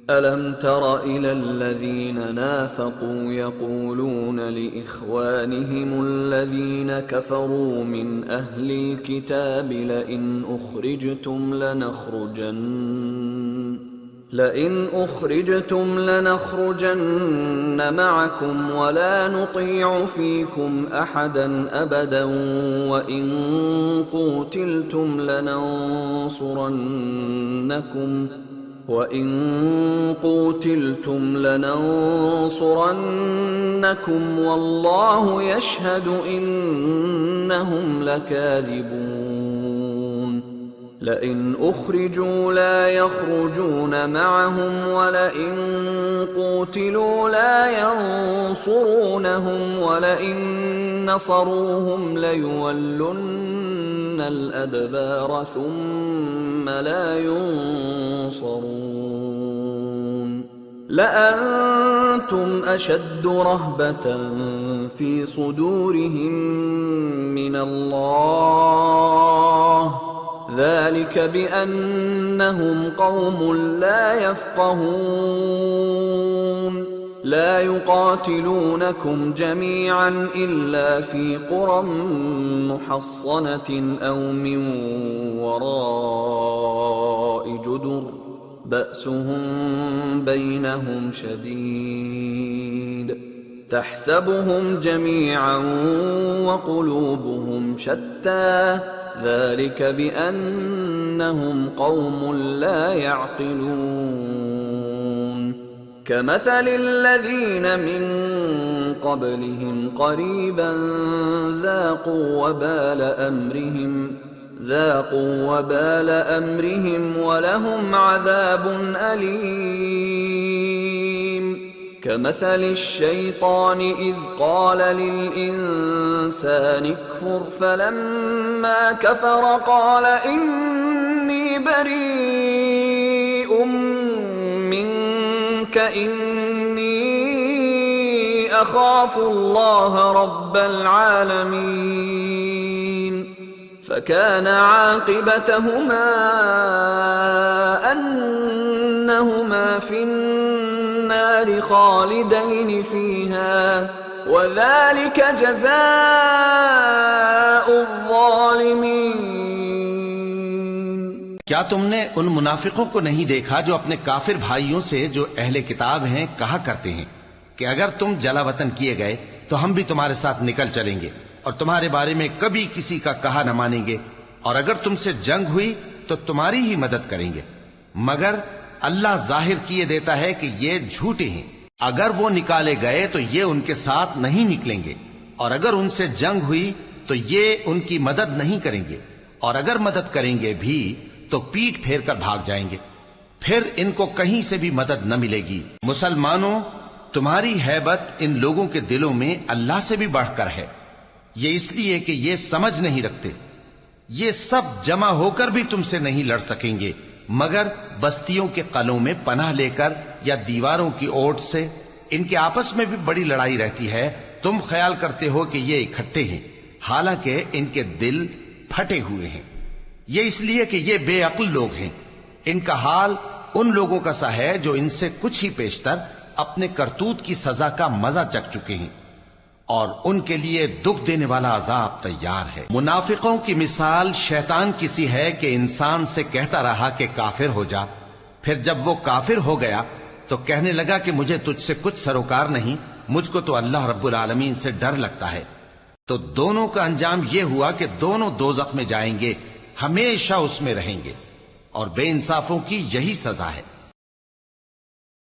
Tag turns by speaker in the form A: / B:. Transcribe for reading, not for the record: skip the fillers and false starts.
A: ألم تر إلى الذين نافقوا يقولون لإخوانهم الذين كفروا من أهل الكتاب لئن أخرجتم لنخرجن معكم ولا نطيع فيكم أحدا أبدا وإن قوتلتم لننصرنكم والله يشهد إنهم لكاذبون لئن أخرجوا لا يخرجون معهم ولئن قوتلوا لا ينصرونهم ولئن نصروهم ليولن الأدبار ثم لا ينصرون لأنتم أشد رهبة في صدورهم من الله ذلك بأنهم قوم لا يفقهون لا يقاتلونكم جميعا إلا في قرى محصنة أو من وراء جدر بأسهم بينهم شديد تحسبهم جميعا وقلوبهم شتى ذلك بأنهم قوم لا يعقلون كمثل الذين من قبلهم قريبا ذاقوا وبال أمرهم ولهم عذاب أليم كمثل الشيطان إذ قال للإنسان اكفر فلما كفر قال إني بريء منك إني أخاف الله رب العالمين فكان عاقبتهما أنهما في النار خالدين فيها وذلك جزاء الظالمین۔
B: کیا تم نے ان منافقوں کو نہیں دیکھا جو اپنے کافر بھائیوں سے جو اہل کتاب ہیں کہا کرتے ہیں کہ اگر تم جلا وطن کیے گئے تو ہم بھی تمہارے ساتھ نکل چلیں گے اور تمہارے بارے میں کبھی کسی کا کہا نہ مانیں گے اور اگر تم سے جنگ ہوئی تو تمہاری ہی مدد کریں گے مگر اللہ ظاہر کیے دیتا ہے کہ یہ جھوٹے ہیں اگر وہ نکالے گئے تو یہ ان کے ساتھ نہیں نکلیں گے اور اگر ان سے جنگ ہوئی تو یہ ان کی مدد نہیں کریں گے اور اگر مدد کریں گے بھی تو پیٹ پھیر کر بھاگ جائیں گے پھر ان کو کہیں سے بھی مدد نہ ملے گی۔ مسلمانوں تمہاری ہیبت ان لوگوں کے دلوں میں اللہ سے بھی بڑھ کر ہے یہ اس لیے کہ یہ سمجھ نہیں رکھتے یہ سب جمع ہو کر بھی تم سے نہیں لڑ سکیں گے مگر بستیوں کے قلعوں میں پناہ لے کر یا دیواروں کی اوٹ سے ان کے آپس میں بھی بڑی لڑائی رہتی ہے تم خیال کرتے ہو کہ یہ اکٹھے ہیں حالانکہ ان کے دل پھٹے ہوئے ہیں یہ اس لیے کہ یہ بے عقل لوگ ہیں ان کا حال ان لوگوں کا سا ہے جو ان سے کچھ ہی پیشتر اپنے کرتوت کی سزا کا مزہ چکھ چکے ہیں اور ان کے لیے دکھ دینے والا عذاب تیار ہے۔ منافقوں کی مثال شیطان کی سی ہے کہ انسان سے کہتا رہا کہ کافر ہو جا پھر جب وہ کافر ہو گیا تو کہنے لگا کہ مجھے تجھ سے کچھ سروکار نہیں مجھ کو تو اللہ رب العالمین سے ڈر لگتا ہے تو دونوں کا انجام یہ ہوا کہ دونوں دوزخ میں جائیں گے ہمیشہ اس میں رہیں گے اور بے انصافوں کی یہی سزا ہے۔